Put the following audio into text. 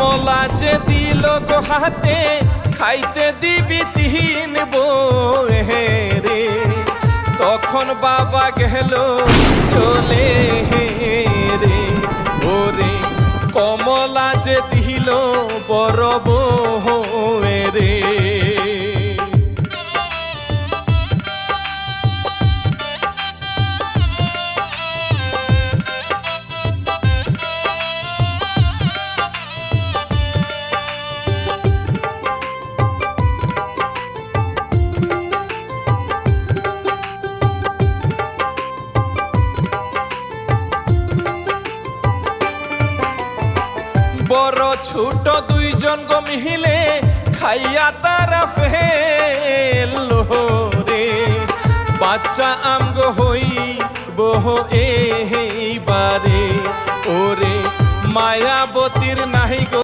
কমলা যে দিল গো হাতে খাইতে দিবি তিন বহে রে, তখন বাবা গেল চলে রে। ওরে কমলা যে দিল বড় বহে রে। বড় ছোট দুইজন গো মিলে খাইয়া তারা ফেললো রে, বাচ্চা আমগো হইব এইবারে। ওরে মায়াবতীর নাহি গো